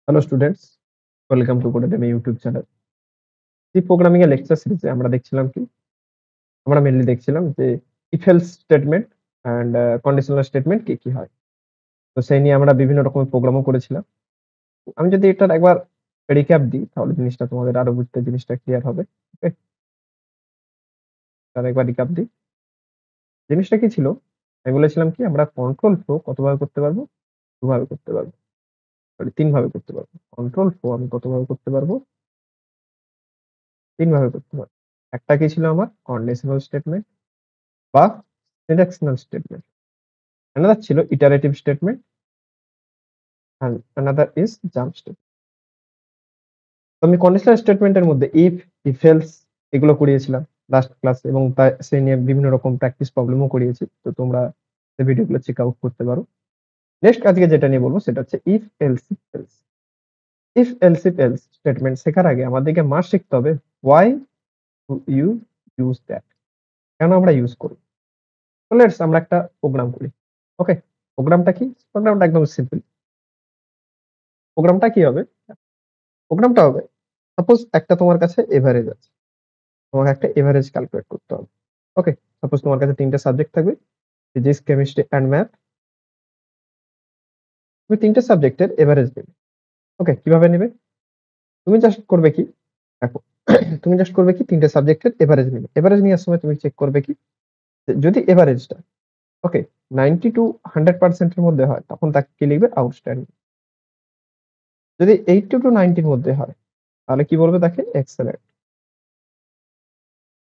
Hello students, welcome to Codedemy YouTube channel. C programming এর lecture সিরিজে আমরা দেখছিলাম কি? আমরা মেইনলি দেখছিলাম যে if else statement and conditional statement কি হয়। তো সেই নিয়ে আমরা বিভিন্ন রকমের প্রোগ্রামও করেছিলাম। আমি যদি এটার একবার রিক্যাপ দিই তাহলে জিনিসটা তোমাদের আরো বুঝতে জিনিসটা ক্লিয়ার হবে। ওকে? তার একবার রিক্যাপ দিই। জিনিসটা কি ছিল? আমি বলেছিলাম কি আমরা কন্ট্রোল ফ্লো কতভাবে করতে পারবো? ২ ভাবে করতে পারবো। সরি ৩ ভাবে করতে পারবো। কন্ট্রোল ফ্লো আমি কতভাবে করতে পারবো? ৩ ভাবে করতে পারবো। একটা কি ছিল আমার কন্ডিশনাল স্টেটমেন্ট বা রিডাকশনাল স্টেটমেন্ট। Another ছিল iterative statement and another is jump statement. তো আমি কন্ডিশনাল স্টেটমেন্টের মধ্যে if else এগুলো করিয়েছিলাম লাস্ট ক্লাসে এবং সেই নিয়ে বিভিন্ন রকম প্র্যাকটিস প্রবলেমও করিয়েছি। তো তোমরা সেই ভিডিওগুলো চেক আউট করতে পারো। নেক্সট আজকে যেটা নিয়ে বলবো সেটা হচ্ছে if else if else। if else if else statement শেখার আগে আমাদেরকে মাস্ট শিখতে হবে why do you use that, কেন আমরা ইউজ করি। তো লেটস আমরা একটা প্রোগ্রাম করি। ওকে? প্রোগ্রামটা কি? প্রোগ্রামটা একদম সিম্পল। প্রোগ্রামটা কি হবে? প্রোগ্রামটা হবে সাপোজ একটা তোমার কাছে এভারেজ আছে। তোমাকে একটা এভারেজ ক্যালকুলেট করতে হবে। ওকে? সাপোজ তোমার কাছে ৩ টা সাবজেক্ট থাকবে। Physics, chemistry and math. তুমি ৩ টে সাবজেক্টের এভারেজ নেবে। ওকে? কিভাবে নেবে? তুমি জাস্ট করবে কি? দেখো, তুমি জাস্ট করবে কি ৩ টে সাবজেক্টের এভারেজ নেবে। এভারেজ নেওয়ার সময় তুমি চেক করবে কি? যে যদি এভারেজটা ওকে 90 টু 100% এর মধ্যে হয় তখন তাকে কি লিখবে? আউটস্ট্যান্ডিং। যদি 80 টু 90 এর মধ্যে হয় তাহলে কি বলবে তাকে? এক্সেলেন্ট।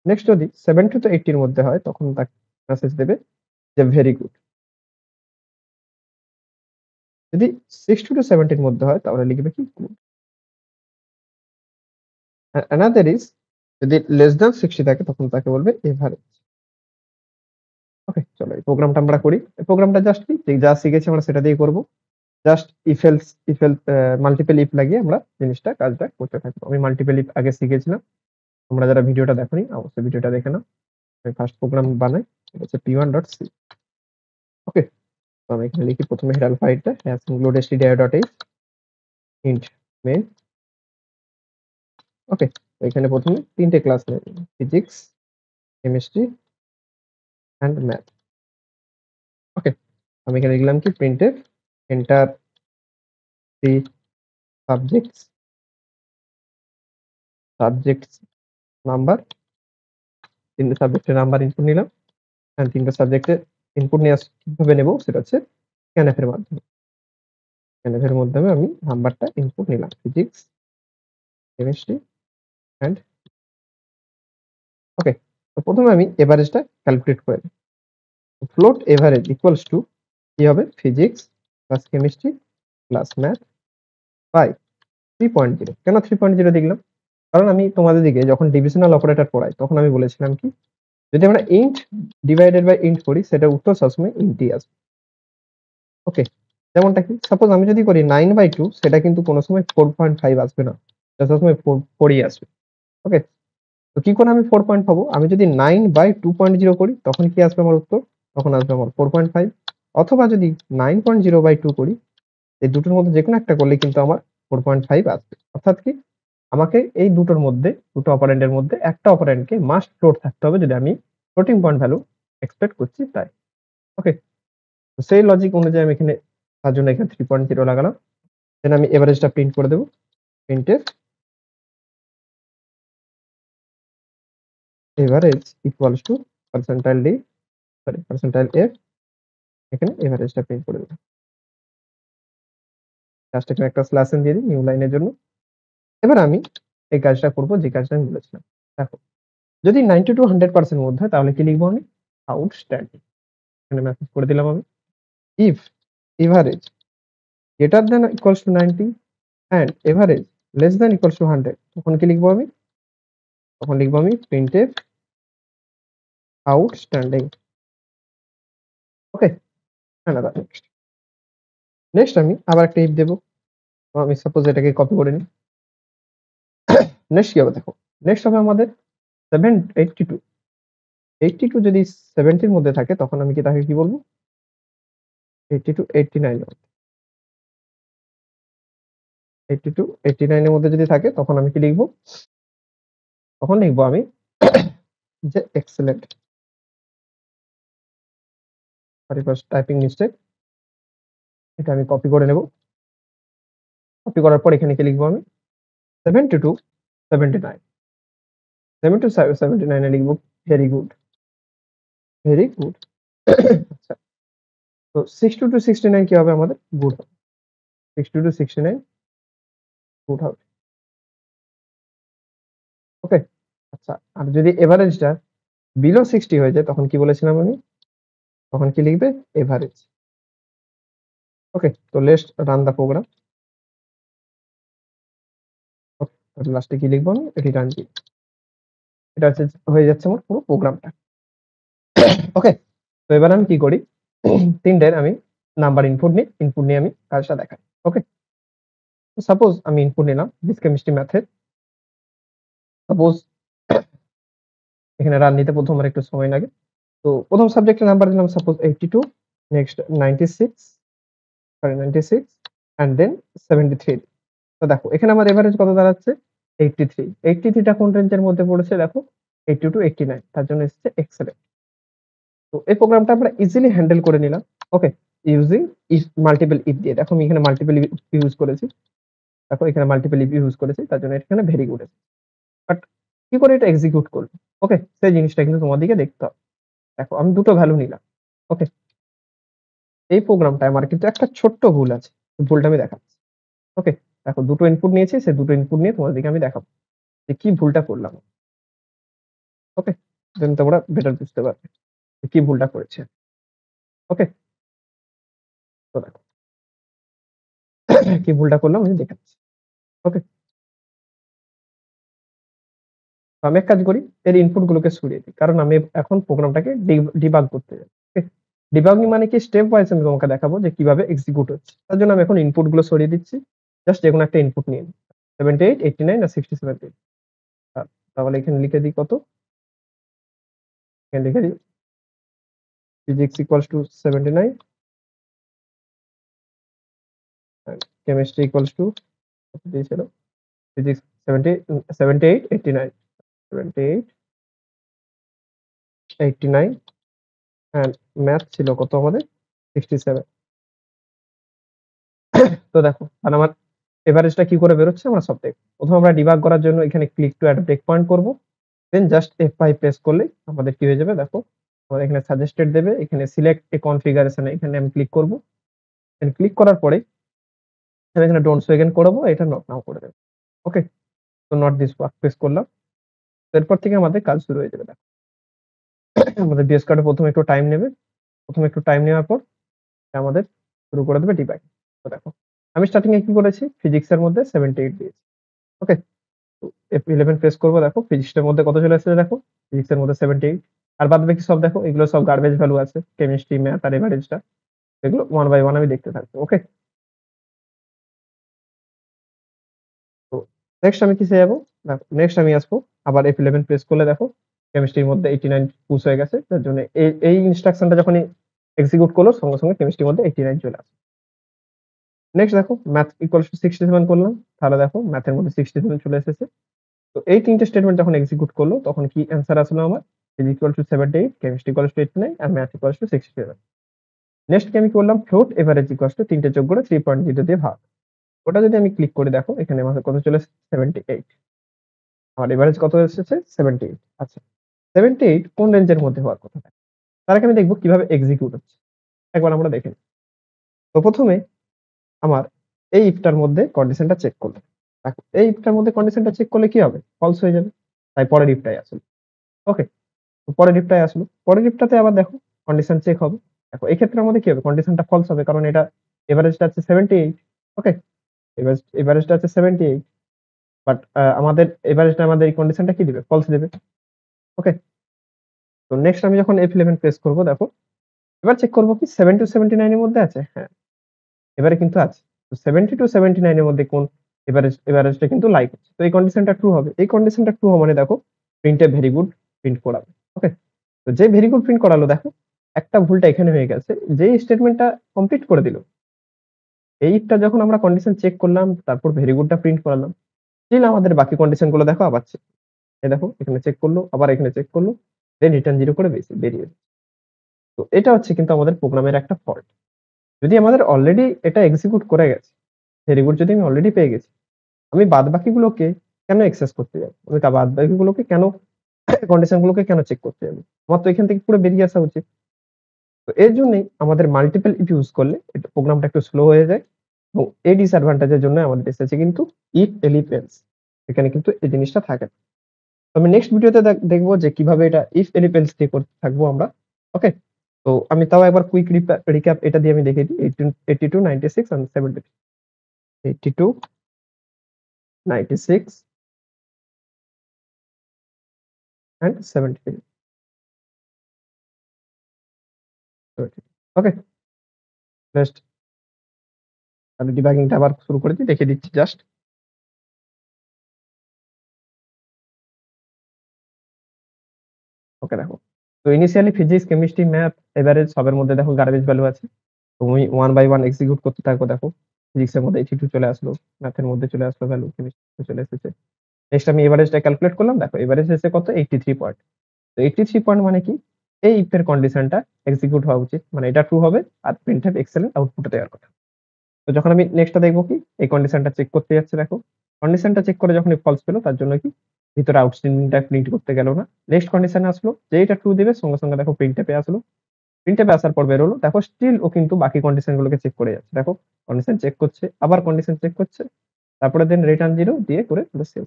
নেক্সট যদি 70 টু 80 এর মধ্যে হয় তখন তাকে মেসেজ দেবে যে ভেরি গুড। যদি 60 টু 70 এর মধ্যে হয় তাহলে লিখবে কি? গুড। অ্যানাদার ইজ যদি লেস দ্যান 60 থাকে তখন তাকে বলবে এভারেজ। ওকে? চলো এই প্রোগ্রামটা আমরা করি। এই প্রোগ্রামটা জাস্ট কি? যে যা শিখেছি আমরা সেটা দিয়ে করব। Just if else multiple if লাগিয়ে আমরা কাজটা করতে থাকবো। আমি মাল্টিপল ইফ আগে শিখেছিলাম। তোমরা যারা ভিডিওটা দেখোনি অবশ্যই ভিডিওটা দেখে নাও। আমি ফার্স্ট প্রোগ্রাম বানাই। এটা হচ্ছে p1.c। ওকে? তো আমি এখানে লিখি প্রথমে হেডার ফাইলটা as include stdio.h int main। ওকে? তো এখানে প্রথমে ৩ টে ক্লাস নেব। Physics, chemistry and math. Okay? আমি এখানে লিখলাম কি printf enter the subjects number. ৩ টে সাবজেক্টের নাম্বার ইনপুট নিলাম। ৩ টা সাবজেক্টের ইনপুট নেওয়া কিভাবে নেব সেটা হচ্ছে scanf এর মাধ্যমে। scanf এর মাধ্যমে আমি নাম্বারটা ইনপুট নিলাম। Physics, chemistry and okay? তো প্রথমে আমি এভারেজটা ক্যালকুলেট করে নিই। ফ্লোট এভারেজ ইকুয়ালস টু কি হবে? Physics plus chemistry plus math by 3.0। কেন 3.0 লিখলাম? কারণ আমি তোমাদেরকে যখন ডিভিশনাল অপারেটর পড়াই তখন আমি বলেছিলাম কি? যদি আমরা ইন্ট ডিভাইডেড বাই ইন্ট করি সেটার উত্তর সবসময় ইন্টই আসবে। ওকে? যেমনটা কি? সাপোজ আমি যদি করি 9/2 সেটা কিন্তু কোন সময় 4.5 আসবে না। এটা সবসময় 4 ই আসবে। ওকে? তো কি করে আমি 4 পয়েন্ট পাবো? আমি যদি 9/2.0 করি তখন কি আসবে আমার উত্তর? তখন আসবে আমার 4.5। অথবা যদি 9.0/2 করি, এই দুটোর মধ্যে যেকোনো একটা করলেই কিন্তু আমার 4.5 আসবে। অর্থাৎ কি? আমাকে এই দুটোর মধ্যে, দুটো অপারেন্ডের মধ্যে একটা অপারেন্ডকে মাস্ট ফ্লোট থাকতে হবে যদি আমি ফ্লোটিং পয়েন্ট ভ্যালু এক্সপেক্ট করছি তাই। ওকে? তো সেই লজিক অনুযায়ী আমি এখানে তার জন্য এখানে 3.0 লাগালাম। দেন আমি এভারেজটা প্রিন্ট করে দেব। Printf average equals to percentile d sorry percentile f. এখানে এভারেজটা প্রিন্ট করে দেব। জাস্ট এখানে একটা স্ল্যাশ এন দিয়ে দিই নিউ লাইনের জন্য। এবার আমি এই কাজটা করব যে কাজটা আমি বলেছিলাম। দেখো, যদি 90 টু 100% মধ্যে হয় তাহলে কি লিখবো আমি? আউটস্ট্যান্ডিং। এখানে মেসেজ করে দিলাম আমি। If average greater than equals to 90 and average less than equals to 100 তখন কি লিখবো আমি? তখন লিখবো আমি printf outstanding. Okay? Another next. Next আমি আবার একটা ইফ দেব। তো আমি সাপোজ এটাকে কপি করে নিই। নেক্সট কি হবে দেখো। নেক্সট হবে আমাদের 82। 82 যদি 70 এর মধ্যে থাকে তখন আমি তাকে কি বলবো? 80 টু 89 82 89 এর মধ্যে যদি থাকে তখন আমি কি লিখবো? তখন লিখবো আমি যে excellent. Sorry for typing mistake. এটা আমি কপি করে নেব। কপি করার পর এখানে কি লিখবো আমি? 72 79 72 79 এ লিখবো ভেরি গুড, ভেরি গুড। আচ্ছা, তো 62 টু 69 কি হবে আমাদের? গুড হবে। 62 টু 69 গুড হবে। ওকে? আচ্ছা, আর যদি এভারেজটা বিলো 60 হয়ে যায় তখন কি বলেছিলাম আমি? তখন কি লিখবে? এভারেজ। ওকে? তো লেটস রান দ্য প্রোগ্রাম। ওকে, লাস্টে কি লিখবো আমি? রিটার্ন জি। এটা হচ্ছে হয়ে যাচ্ছে আমার পুরো প্রোগ্রামটা। ওকে? তো এবার আমি কি করি? 3 আমি নাম্বার ইনপুট নিই। ইনপুট নিয়ে আমি কাজটা দেখাই। ওকে? তো সাপোজ আমি ইনপুট নিলাম ফিজিক্স, কেমিস্ট্রি, ম্যাথের। সাপোজ এখানে রান নিতে প্রথম আমার একটু সময় লাগে। তো প্রথম সাবজেক্টের নাম্বার দিলাম suppose 82, next 96, sorry 96 and then 73। তো দেখো এখানে আমার এভারেজ কত দাঁড়াচ্ছে? 83। 83 টা কোন রেঞ্জের মধ্যে পড়েছে দেখো? 80 টু 89, তার জন্য এসেছে এক্সেলেন্ট। তো এই প্রোগ্রামটা আমরা ইজিলি হ্যান্ডেল করে নিলাম। ওকে? ইউজিং ইফ, মাল্টিপল ইফ দিয়ে। দেখো আমি এখানে মাল্টিপল ইফ ইউজ করেছি। দেখো এখানে মাল্টিপল ইফ ইউজ করেছি, তার জন্য এখানে ভেরি গুড আছে। বাট কি করে এটা এক্সিকিউট করব? ওকে? সেই জিনিসটা কিন্তু তোমাদেরকে দেখতে হবে। দেখো আমি দুটো ভ্যালু নিলাম। ওকে? এই প্রোগ্রামটায় আমার কিন্তু একটা ছোট্ট ভুল আছে। ভুলটা আমি দেখাচ্ছি। ওকে? দেখো দুটো ইনপুট নিয়েছি, সেই দুটো ইনপুট নিয়ে তোমাদেরকে আমি দেখাবো যে কি ভুলটা করলাম। ওকে? দেন তোমরা বেটার বুঝতে পারবে যে কি ভুলটা করেছে। ওকে? তো দেখো কি ভুলটা করলাম আমি দেখাচ্ছি। ওকে? তো আমি এক কাজ করি, এর ইনপুট গুলোকে সরিয়ে দিই। কারণ আমি এখন প্রোগ্রামটাকে ডিবাগ করতে যাই। ওকে? ডিবাগিং মানে কি? স্টেপ ওয়াইজ আমি তোমাকে দেখাবো যে কিভাবে এক্সিকিউট হচ্ছে। তার জন্য আমি এখন ইনপুট গুলো সরিয়ে দিচ্ছি। জাস্ট যেকোনো একটা ইনপুট নিয়ে নিই। 78, 89 আর 67। আ তাহলে এখানে লিখে দিই কত? এখানে লিখে দিই physics equals to 79 and chemistry equals to কত দিয়েছিল? physics 70 78, 89, 78, 89 and math ছিল কত আমাদের? 67। তো দেখো আর আমার এভারেজটা কি করে বেরোচ্ছে আমরা সব দেখব। প্রথমে আমরা ডিবাগ করার জন্য এখানে click to add break point করব। দেন জাস্ট F5 প্রেস করলেই আমাদের কি হয়ে যাবে দেখো। আমাদের এখানে সাজেস্টেড দেবে। এখানে সিলেক্ট এ কনফিগারেশন এ এখানে আমি ক্লিক করব। দেন ক্লিক করার পরে আমি এখানে ডোন্ট শো এগেইন করাবো, এটা নট নাও করে দেব। ওকে? তো নট দিস ওয়ার্ক প্রেস করলাম। এরপর থেকে আমাদের কাজ শুরু হয়ে যাবে। দেখো আমাদের VS Code এ প্রথমে একটু টাইম নেবে। প্রথমে একটু টাইম নেওয়ার পর আমাদের শুরু করে দেবে ডিবাগ। তো দেখো আমি স্টার্টিং এ কি করেছি? ফিজিক্স এর মধ্যে 78 দিয়েছি। ওকে? তো F11 প্রেস করব, দেখো ফিজিক্স এর মধ্যে কত চলে এসেছে দেখো? ফিজিক্স এর মধ্যে 78। আর বাদ বাকি সব দেখো এগুলো সব গার্বেজ ভ্যালু আছে। কেমিস্ট্রি, ম্যাথ আর এভারেজটা এগুলো ওয়ান বাই ওয়ান আমি দেখতে থাকবো। ওকে? তো নেক্সট আমি কিসে যাবো? দেখো নেক্সট আমি আসবো আবার F11 প্রেস করলে দেখো কেমিস্ট্রির মধ্যে 89 পুশ হয়ে গেছে। যার জন্য এই ইনস্ট্রাকশনটা যখনই এক্সিকিউট করলো সঙ্গে সঙ্গে কেমিস্ট্রির মধ্যে 89 চলে আসে। নেক্সট দেখো ম্যাথ ইকুয়ালস টু 67 করলাম। তাহলে দেখো ম্যাথের মধ্যে 67 চলে এসেছে। তো এই ৩ টে স্টেটমেন্ট যখন এক্সিকিউট করলো তখন কি অ্যান্সার আসলো আমার? Physics equal to 78, chemistry equals to 89 আর ম্যাথ ইকুয়ালস টু 67। নেক্সট কি আমি করলাম? ফ্লোট এভারেজ ইকুয়ালস টু ৩ টে যোগ করে 3.0 দিয়ে ভাগ। ওটা যদি আমি ক্লিক করি দেখো এখানে আমাদের কত চলে এসেছে? 78। আর এভারেজ কত এসেছে? 78। আচ্ছা, 78 কোন রেঞ্জের মধ্যে হওয়ার কথা? তার আগে আমি দেখব কিভাবে এক্সিকিউট হচ্ছে। একবার আমরা দেখে নিই। তো প্রথমে আমার এই ইফটার মধ্যে কন্ডিশনটা চেক করলাম। দেখো এই ইফটার মধ্যে কন্ডিশনটা চেক করলে কি হবে? ফলস হয়ে যাবে। তাই পরের ইফটাই আসলো। ওকে? তো পরের ইফটাই আসলো। পরের ইফটাতে আবার দেখো কন্ডিশন চেক হবে। দেখো এই ক্ষেত্রে আমাদের কি হবে? কন্ডিশনটা ফলস হবে কারণ এটা এভারেজটা আছে 78। ওকে? এভারেজটা আছে 78। বাট আমাদের এভারেজটা আমাদের এই কন্ডিশনটা কি দিবে? ফলস দিবে। ওকে? তো নেক্সট আমি যখন F11 প্রেস করব দেখো এবার চেক করব কি 7 টু 79 এর মধ্যে আছে? হ্যাঁ, এবারে কিন্তু আছে। তো 70 টু 79 এর মধ্যে কোন এভারেজটা কিন্তু লাইক হচ্ছে। তো এই কন্ডিশনটা ট্রু হবে। এই কন্ডিশনটা ট্রু হওয়া মানে দেখো প্রিন্টে ভেরি গুড প্রিন্ট করাবে। ওকে? তো যে ভেরি গুড প্রিন্ট করালো দেখো একটা ভুলটা এখানে হয়ে গেছে। যেই স্টেটমেন্টটা কমপ্লিট করে দিল এই ইফটা যখন আমরা কন্ডিশন চেক করলাম, তারপর ভেরি গুডটা প্রিন্ট করালাম, স্টিল আমাদের বাকি কন্ডিশন গুলো দেখো আবার চেক। এই দেখো এখানে চেক করলো, আবার এখানে চেক করলো, দেন রিটার্ন 0 করে বেরিয়ে এলো। তো এটা হচ্ছে কিন্তু আমাদের প্রোগ্রামের একটা ফল্ট। যদি আমাদের অলরেডি এটা এক্সিকিউট করে গেছে, ভেরি গুড যদি আমি অলরেডি পেয়ে গেছি, আমি বাদবাকিগুলোকে কেন এক্সেস করতে যাবো? আমি বাদবাকিগুলোকে কেন কন্ডিশন গুলোকে কেন চেক করতে যাবো? আমার তো এখান থেকে পুরো বেরিয়ে আসা উচিত। তো এর জন্যই আমাদের মাল্টিপল ইফ ইউজ করলে এটা প্রোগ্রামটা একটু স্লো হয়ে যায় এবং এই ডিসঅ্যাডভান্টেজ এর জন্য আমাদের এসেছে কিন্তু ইফ এলিফ এলস। এখানে কিন্তু এই জিনিসটা থাকে না। তো আমি নেক্সট ভিডিওতে দেখবো যে কিভাবে এটা ইফ এলিফ এলস দিয়ে করতে থাকবো আমরা। ওকে? তো আমি তাও একবার কুইক রিক্যাপ এটা দিয়ে আমি দেখিয়ে দিই। 82, 96 and 73. 82, 96 and 73. ওকে? জাস্ট আমি ডিবাগিংটা আবার শুরু করে দিই, দেখিয়ে দিচ্ছি জাস্ট। ওকে দেখো। তো initially physics, chemistry, math, average সবের মধ্যে দেখো গার্বেজ ভ্যালু আছে। তুমি 1 বাই 1 এক্সিকিউট করতে থাকো দেখো। ফিজিক্স এর মধ্যে 82 চলে আসলো, ম্যাথের মধ্যে চলে আসলো ভ্যালু, কেমিস্ট্রিতে চলে এসেছে। নেক্সট আমি এভারেজটা ক্যালকুলেট করলাম, দেখো এভারেজ এসেছে কত? 83 পয়েন্ট। তো 83 পয়েন্ট মানে কি? এই ইফ এর কন্ডিশনটা এক্সিকিউট হওয়া উচিত। মানে এটা ট্রু হবে আর প্রিন্টএফ এক্সেলেন্ট আউটপুট দেওয়ার কথা। তো যখন আমি নেক্সটটা দেখবো কি? এই কন্ডিশনটা চেক করতে যাচ্ছে দেখো। কন্ডিশনটা চেক করে যখনই ফলস পেল তার জন্য কি? ভিতরে আউটস্ট্যান্ডিংটা প্রিন্ট করতে গেল না। নেক্সট কন্ডিশন আসলো, যে এটা ট্রু দিবে সঙ্গে, সঙ্গে দেখো প্রিন্টএফ এ আসলো। প্রিন্টএফ এ আসার পর বেরোলো। দেখো স্টিল ও কিন্তু বাকি কন্ডিশন গুলোকে চেক করে যাচ্ছে। দেখো কন্ডিশন চেক করছে, আবার কন্ডিশন চেক করছে। তারপরে দেন রিটার্ন 0 দিয়ে করে পুরো সেভ।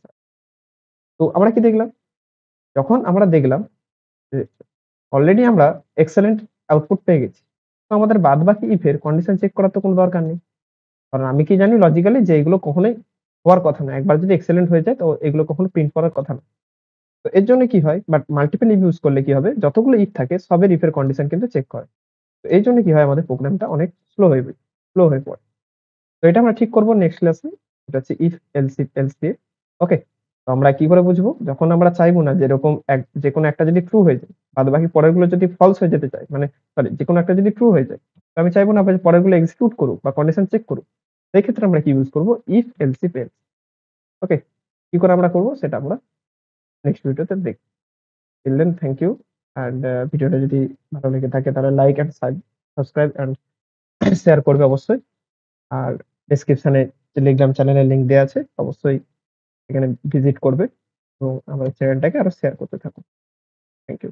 তো আমরা কি দেখলাম? যখন আমরা দেখলাম যে অলরেডি আমরা এক্সেলেন্ট আউটপুট পেয়ে গেছি। তো আমাদের বাদবাকি ইফ এর কন্ডিশন চেক করার তো কোনো দরকার নেই। কারণ আমি কি জানি লজিক্যালি যে এগুলো কখনোই হওয়ার কথা না। একবার যদি এক্সেলেন্ট হয়ে যায় তো এগুলো কখনো প্রিন্ট করার কথা না। তো এর জন্য কি হয়? বাট মাল্টিপল ইফ ইউজ করলে কি হবে? যতগুলো ইফ থাকে সবের ইফ এর কন্ডিশন কিন্তু চেক করে। তো এই জন্য কি হয়? আমাদের প্রোগ্রামটা অনেক স্লো হয়ে পড়ে। তো এটা আমরা ঠিক করব নেক্সট ক্লাসে। এটা হচ্ছে ইফ এলস দিয়ে। ওকে? তো আমরা কি করে বুঝবো? যখন আমরা চাইবো না যে এরকম যেকোনো একটা যদি ট্রু হয়ে যায়, বাদবাকি পরেরগুলো যদি ফলস হয়ে যেতে চায়, মানে সরি যেকোনো একটা যদি ট্রু হয়ে যায়, তো আমি চাইবো না যে পরেরগুলো এক্সিকিউট করুক বা কন্ডিশন চেক করুক। সেই ক্ষেত্রে আমরা কি ইউজ করব? If else. ওকে? কি করে আমরা করব সেটা আমরা নেক্সট ভিডিওতে দেখব। Till then thank you and ভিডিওটা যদি ভালো লেগে থাকে তাহলে like and subscribe and share করবে অবশ্যই। আর ডেসক্রিপশনে টেলিগ্রাম চ্যানেলের লিংক দেয়া আছে। অবশ্যই এখানে ভিজিট করবে এবং আমাদের চ্যানেলটাকে আরো শেয়ার করতে থাকুন। Thank you.